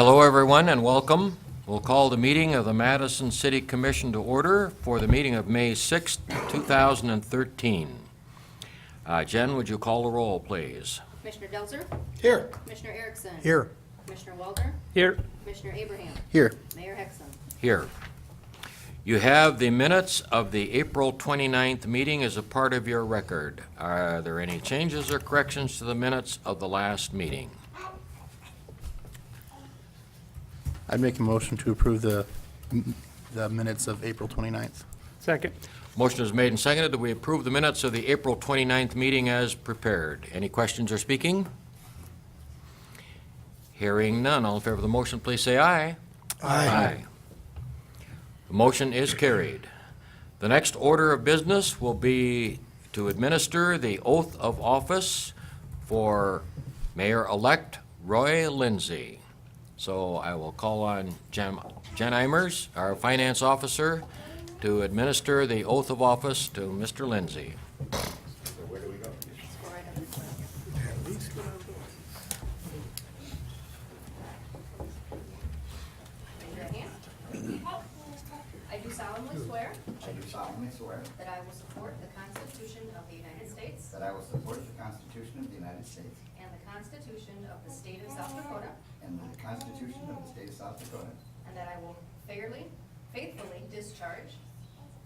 Hello, everyone, and welcome. We'll call the meeting of the Madison City Commission to order for the meeting of May 6, 2013. Jen, would you call the roll, please? Commissioner Delzer? Here. Commissioner Erickson? Here. Commissioner Walter? Here. Commissioner Abraham? Here. Mayor Hexum? Here. You have the minutes of the April 29th meeting as a part of your record. Are there any changes or corrections to the minutes of the last meeting? I'd make a motion to approve the minutes of April 29th. Second. Motion is made and seconded that we approve the minutes of the April 29th meeting as prepared. Any questions or speaking? Hearing none. All in favor of the motion, please say aye. Aye. The motion is carried. The next order of business will be to administer the oath of office for Mayor-elect Roy Lindsay. So I will call on Jen Eimers, our finance officer, to administer the oath of office to Mr. Lindsay. Go right up this way. Raise your hand. I do solemnly swear I do solemnly swear that I will support the Constitution of the United States that I will support the Constitution of the United States and the Constitution of the State of South Dakota, and the Constitution of the State of South Dakota, and that I will faithfully discharge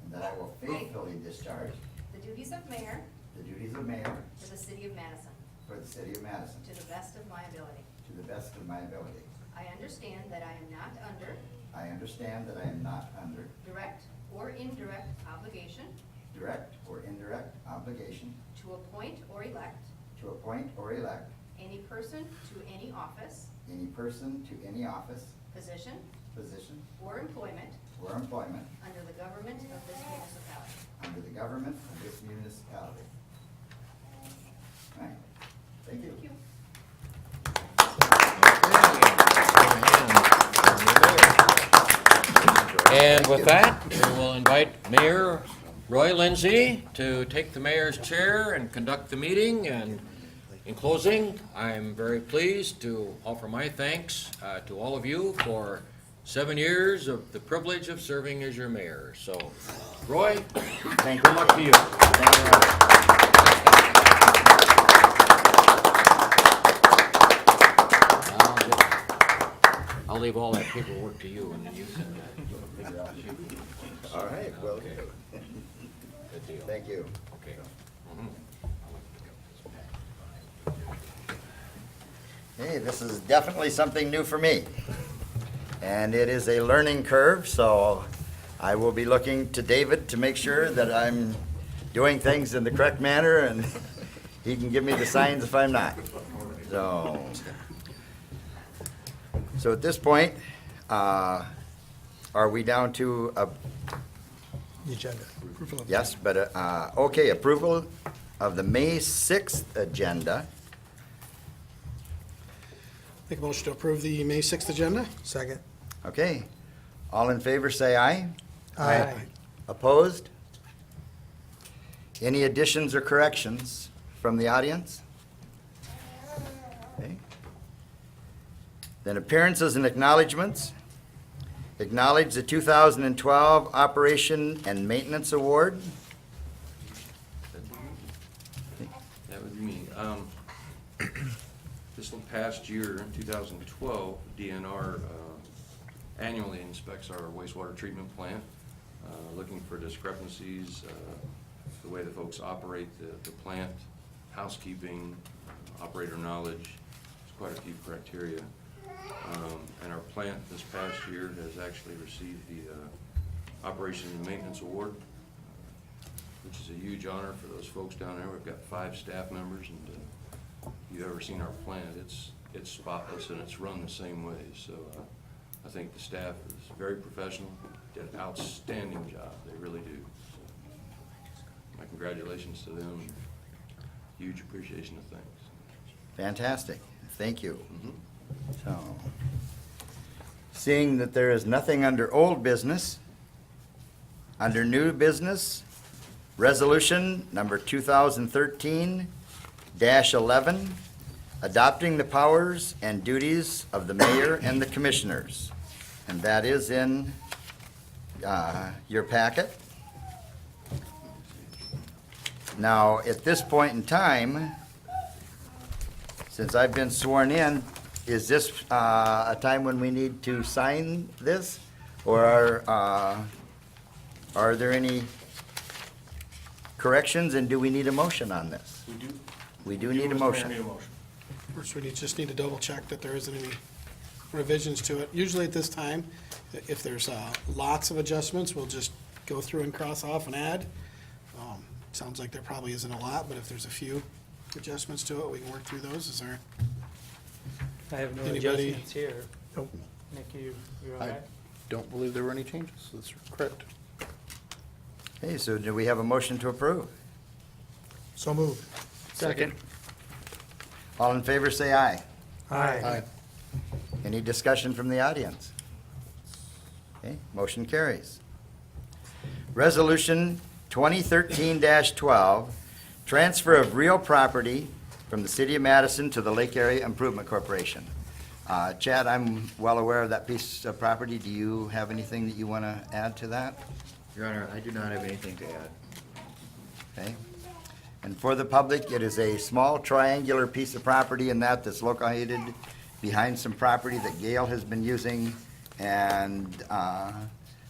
and that I will faithfully discharge the duties of mayor the duties of mayor for the city of Madison for the city of Madison to the best of my ability. to the best of my ability. I understand that I am not under I understand that I am not under direct or indirect obligation direct or indirect obligation to appoint or elect to appoint or elect any person to any office, any person to any office, position, position, or employment or employment under the government of this municipality. under the government of this municipality. All right. Thank you. Thank you. And with that, we will invite Mayor Roy Lindsay to take the mayor's chair and conduct the meeting. And in closing, I'm very pleased to offer my thanks to all of you for 7 years of the privilege of serving as your mayor. So, Roy, Thank good you. luck to you. Thank you very much. I'll leave all that paperwork to you, and then you can figure out. All right, well, Good deal. thank you. Okay. Hey, this is definitely something new for me. And it is a learning curve, so I will be looking to David to make sure that I'm doing things in the correct manner, and he can give me the signs if I'm not. So at this point, are we down to a The agenda. yes, but, okay, approval of the May 6th agenda. Make a motion to approve the May 6th agenda? Second. Okay, all in favor say aye. Aye. Opposed? Any additions or corrections from the audience? Okay. Then appearances and acknowledgements. Acknowledge the 2012 Operation and Maintenance Award. That would be me. This past year, in 2012, DNR annually inspects our wastewater treatment plant, looking for discrepancies, the way the folks operate the plant, housekeeping, operator knowledge. There's quite a few criteria. And our plant this past year has actually received the Operation and Maintenance Award, which is a huge honor for those folks down there. We've got 5 staff members, and if you've ever seen our plant, it's spotless and it's run the same way. So I think the staff is very professional, did an outstanding job. They really do. So my congratulations to them. Huge appreciation of thanks. Fantastic, thank you. So, seeing that there is nothing under old business, under new business, resolution number 2013-11, adopting the powers and duties of the mayor and the commissioners. And that is in your packet. Now, at this point in time, since I've been sworn in, is this a time when we need to sign this? Or are there any corrections, and do we need a motion on this? We do. We do need a motion. First, we just need to double check that there isn't any revisions to it. Usually at this time, if there's lots of adjustments, we'll just go through and cross off and add. Sounds like there probably isn't a lot, but if there's a few adjustments to it, we can work through those. Is there? I have no Anybody? adjustments here. Nope. Nick, you all I right? don't believe there were any changes. That's correct. Okay, so do we have a motion to approve? So moved. Second. All in favor, say aye. Aye. Any discussion from the audience? Okay, motion carries. Resolution 2013-12, transfer of real property from the City of Madison to the Lake Area Improvement Corporation. Chad, I'm well aware of that piece of property. Do you have anything that you want to add to that? Your Honor, I do not have anything to add. Okay. And for the public, it is a small triangular piece of property in that's located behind some property that Gale has been using, and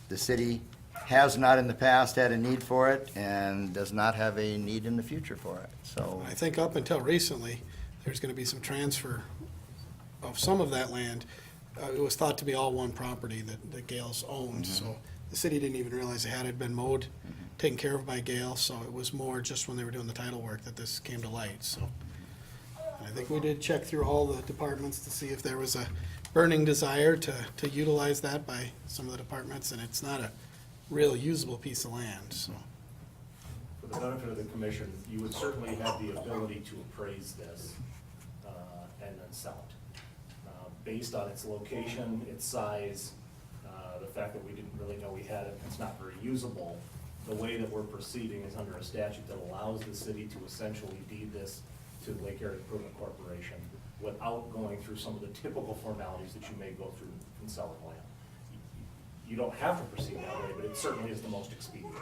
the city has not in the past had a need for it and does not have a need in the future for it, so. I think up until recently, there's gonna be some transfer of some of that land. It was thought to be all one property that Gale's owned, so the city didn't even realize it had been mowed, taken care of by Gale, so it was more just when they were doing the title work that this came to light, so. I think we did check through all the departments to see if there was a burning desire to utilize that by some of the departments, and it's not a real usable piece of land, so. For the benefit of the commission, you would certainly have the ability to appraise this and then sell it. Based on its location, its size, the fact that we didn't really know we had it, it's not very usable. The way that we're proceeding is under a statute that allows the city to essentially deed this to the Lake Area Improvement Corporation without going through some of the typical formalities that you may go through in selling land. You don't have to proceed that way, but it certainly is the most expedient.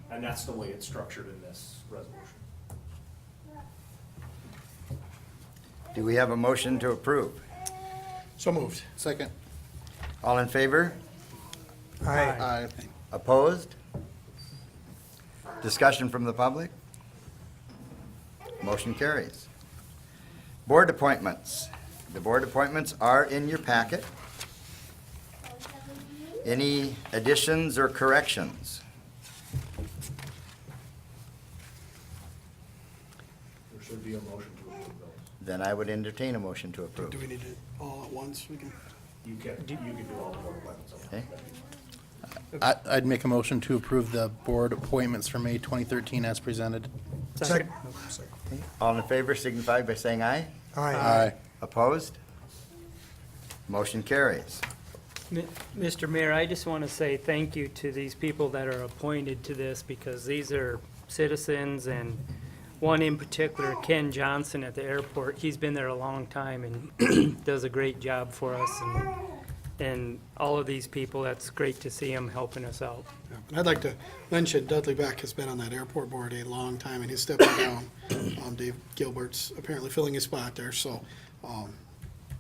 And that's the way it's structured in this resolution. Do we have a motion to approve? So moved. Second. All in favor? Aye. Opposed? Discussion from the public? Motion carries. Board appointments. The board appointments are in your packet. Any additions or corrections? There should be a motion to approve those. Then I would entertain a motion to approve. Do we need it all at once? We can. You can do all the board appointments. Okay. I'd make a motion to approve the board appointments for May 2013 as presented. Second. All in favor signify by saying aye. Aye. Opposed? Motion carries. Mr. Mayor, I just want to say thank you to these people that are appointed to this, because these are citizens, and one in particular, Ken Johnson at the airport. He's been there a long time and does a great job for us, and all of these people, that's great to see him helping us out. And I'd like to mention Dudley Beck has been on that airport board a long time, and he's stepping down. Dave Gilbert's apparently filling his spot there, so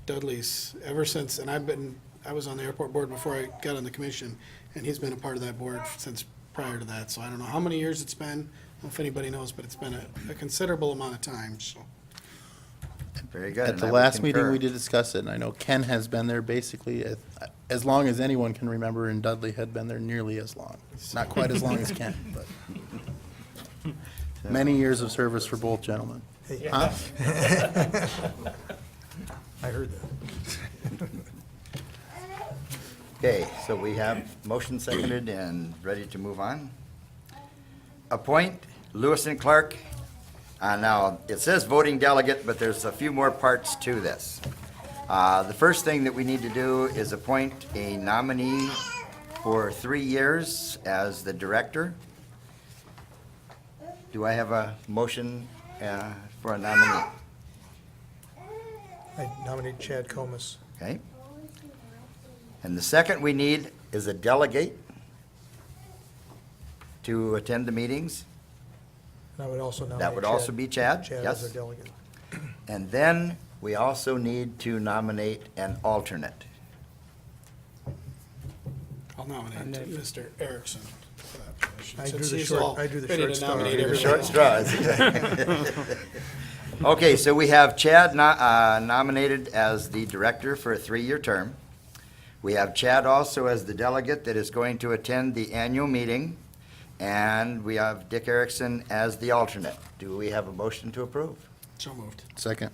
Dudley's, ever since, and I was on the airport board before I got on the commission, and he's been a part of that board since prior to that, so I don't know how many years it's been. I don't know if anybody knows, but it's been a considerable amount of time, so. Very good. At and the I would last meeting, concur. we did discuss it, and I know Ken has been there basically as long as anyone can remember, and Dudley had been there nearly as long. Not quite as long as Ken, but many years of service for both gentlemen. Huh? I heard that. Okay, so we have motion seconded and ready to move on. Appoint Lewis and Clark. Now, it says voting delegate, but there's a few more parts to this. The first thing that we need to do is appoint a nominee for 3 years as the director. Do I have a motion for a nominee? I nominate Chad Comas. Okay. And the second we need is a delegate to attend the meetings. And I would also nominate That would also be Chad, Chad yes. as our delegate. And then we also need to nominate an alternate. I'll nominate Mr. Erickson for that position. I do since the he's short- all I do the ready short to straw. nominate I do the everybody Short else. straws. Okay, so we have Chad nominated as the director for a 3-year term. We have Chad also as the delegate that is going to attend the annual meeting. And we have Dick Erickson as the alternate. Do we have a motion to approve? So moved. Second.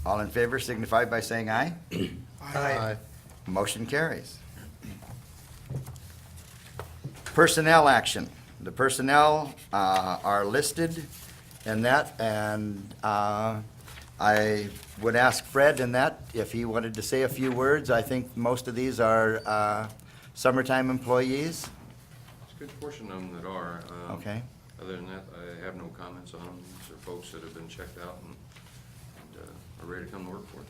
All in favor signify by saying aye. Aye. Motion carries. Personnel action. The personnel are listed in that, and I would ask Fred in that if he wanted to say a few words. I think most of these are summertime employees. There's a good portion of them that are. Okay. Other than that, I have no comments on them. These are folks that have been checked out and are ready to come to work for us.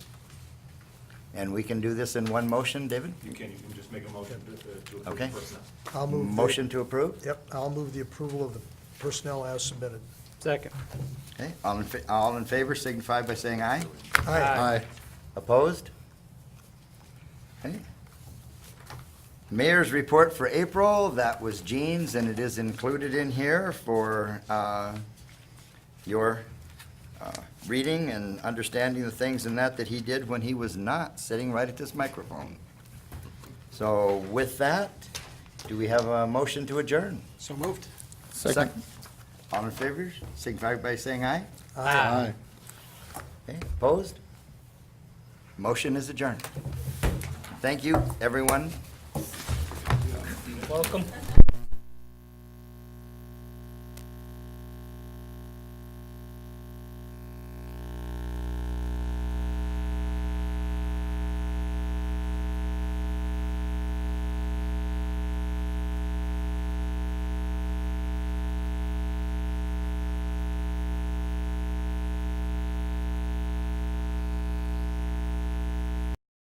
And we can do this in one motion, David? You can just make a motion to approve Okay. personnel. I'll move. Motion to approve? Yep, I'll move the approval of the personnel as submitted. Second. Okay, all in favor signify by saying aye. Aye. Opposed? Okay. Mayor's report for April, that was Gene's, and it is included in here for your reading and understanding the things in that he did when he was not sitting right at this microphone. So with that, do we have a motion to adjourn? So moved. Second. All in favor, signify by saying aye. Aye. Okay, opposed? Motion is adjourned. Thank you, everyone. Welcome.